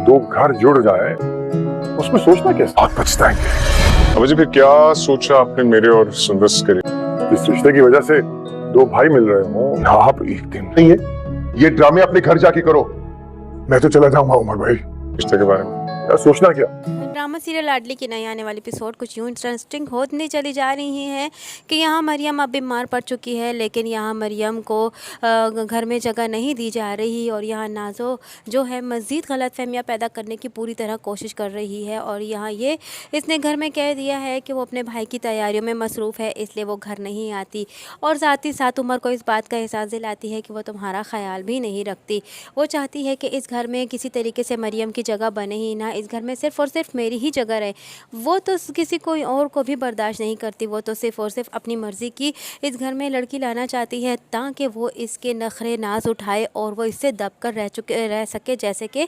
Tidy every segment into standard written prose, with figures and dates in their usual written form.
दो घर जुड़ जाए उसमें सोचना कैसे, आप पछताएंगे। अब मुझे फिर क्या सोचा आपने मेरे और सुंदर के लिए? इस रिश्ते की वजह से दो भाई मिल रहे हो, आप एक दिन नहीं है, ये ड्रामे अपने घर जाके करो। मैं तो चला जाऊंगा उमर भाई। रिश्ते के बारे में यार सोचना क्या। ड्रामा सीरियल लाडली की नई आने वाली एपिसोड कुछ यूँ इंटरेस्टिंग होती चली जा रही है कि यहाँ मरियम अब बीमार पड़ चुकी है, लेकिन यहाँ मरियम को घर में जगह नहीं दी जा रही और यहाँ नाजो जो है मज़ीद गलतफहमियाँ पैदा करने की पूरी तरह कोशिश कर रही है। और यहाँ ये इसने घर में कह दिया है कि वो अपने भाई की तैयारियों में मसरूफ़ है, इसलिए वो घर नहीं आती और साथ ही साथ उमर को इस बात का एहसास दिलाती है कि वो तुम्हारा ख्याल भी नहीं रखती। वो चाहती है कि इस घर में किसी तरीके से मरियम की जगह बने ही ना, इस घर में सिर्फ़ और सिर्फ मेरी ही जगह रहे। वो तो किसी कोई और को भी बर्दाश्त नहीं करती, वो तो सिर्फ़ और सिर्फ अपनी मर्ज़ी की इस घर में लड़की लाना चाहती है ताकि वो इसके नखरे नाज उठाए और वो इससे दब कर रह सके जैसे कि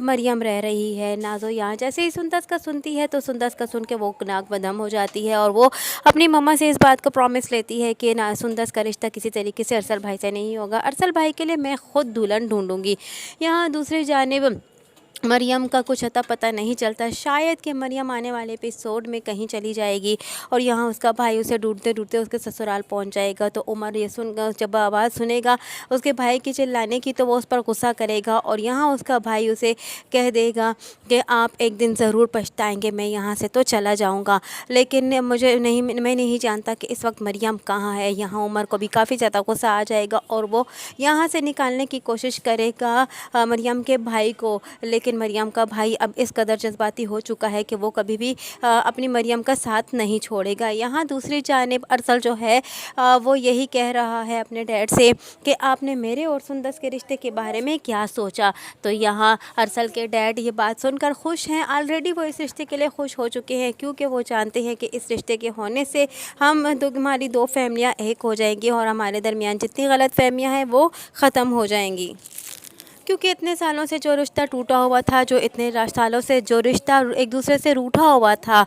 मरियम रह रही है। नाजो यहाँ जैसे ही सुंदस का सुनती है तो सुंदस का सुन के वो नाक बदम हो जाती है और वो अपनी मम्मा से इस बात का प्रॉमिस लेती है कि ना सुंदस का रिश्ता किसी तरीके से अरसल भाई से नहीं होगा, अरसल भाई के लिए मैं ख़ुद दुल्हन ढूंढूंगी। यहाँ दूसरी जानिब मरियम का कुछ अता पता नहीं चलता, शायद कि मरियम आने वाले एपिसोड में कहीं चली जाएगी और यहाँ उसका भाई उसे ढूंढते ढूंढते उसके ससुराल पहुँच जाएगा। तो उमर ये जब आवाज़ सुनेगा उसके भाई की चिल्लाने की तो वो उस पर गुस्सा करेगा और यहाँ उसका भाई उसे कह देगा कि आप एक दिन ज़रूर पछताएंगे, मैं यहाँ से तो चला जाऊँगा, लेकिन मैं नहीं जानता कि इस वक्त मरियम कहाँ है। यहाँ उमर को भी काफ़ी ज़्यादा गुस्सा आ जाएगा और वो यहाँ से निकालने की कोशिश करेगा मरियम के भाई को, लेकिन मरियम का भाई अब इस कदर जज्बाती हो चुका है कि वो कभी भी अपनी मरियम का साथ नहीं छोड़ेगा। यहाँ दूसरी जानिब अरसल जो है वो यही कह रहा है अपने डैड से कि आपने मेरे और सुंदस के रिश्ते के बारे में क्या सोचा। तो यहाँ अरसल के डैड ये बात सुनकर खुश हैं, ऑलरेडी वो इस रिश्ते के लिए खुश हो चुके हैं क्योंकि वो जानते हैं कि इस रिश्ते के होने से हमारी दो फैमिलियाँ एक हो जाएंगी और हमारे दरमियान जितनी गलत फहमियाँ हैं वो ख़त्म हो जाएंगी। क्योंकि इतने सालों से जो रिश्ता टूटा हुआ था, जो इतने सालों से जो रिश्ता एक दूसरे से रूठा हुआ था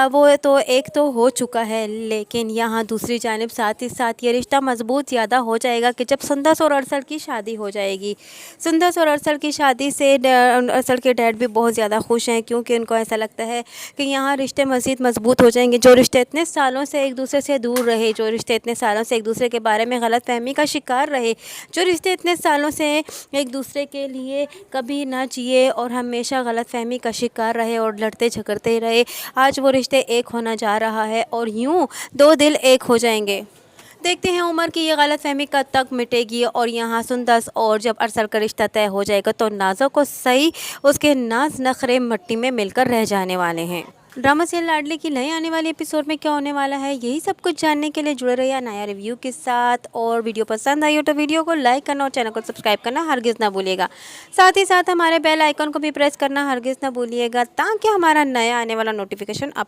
वो तो एक तो हो चुका है, लेकिन यहाँ दूसरी जानिब साथ ही साथ ये रिश्ता मजबूत ज़्यादा हो जाएगा कि जब सुंदस और अरसल की शादी हो जाएगी। सुंदस और अरसल की शादी से अरसल के डैड भी बहुत ज़्यादा खुश हैं क्योंकि उनको ऐसा लगता है कि यहाँ रिश्ते मज़ीद मजबूत हो जाएंगे। जो रिश्ते इतने सालों से एक दूसरे से दूर रहे, जो रिश्ते इतने सालों से एक दूसरे के बारे में गलत फहमी का शिकार रहे, जो रिश्ते इतने सालों से एक दूसरे के लिए कभी ना जिए और हमेशा गलतफहमी का शिकार रहे और लड़ते झगड़ते रहे, आज वो रिश्ते एक होना जा रहा है और यूं दो दिल एक हो जाएंगे। देखते हैं उमर की ये गलतफहमी कब तक मिटेगी और यहाँ सुंदस और जब अरसल का रिश्ता तय हो जाएगा तो नाज़ो को सही उसके नाज नखरे मिट्टी में मिलकर रह जाने वाले हैं। ड्रामा सीरियल लाडली की नई आने वाली एपिसोड में क्या होने वाला है, यही सब कुछ जानने के लिए जुड़े रहिए नया रिव्यू के साथ। और वीडियो पसंद आई हो तो वीडियो को लाइक करना और चैनल को सब्सक्राइब करना हरगिज़ ना भूलिएगा। साथ ही साथ हमारे बेल आइकन को भी प्रेस करना हरगिज़ ना भूलिएगा ताकि हमारा नया आने वाला नोटिफिकेशन आप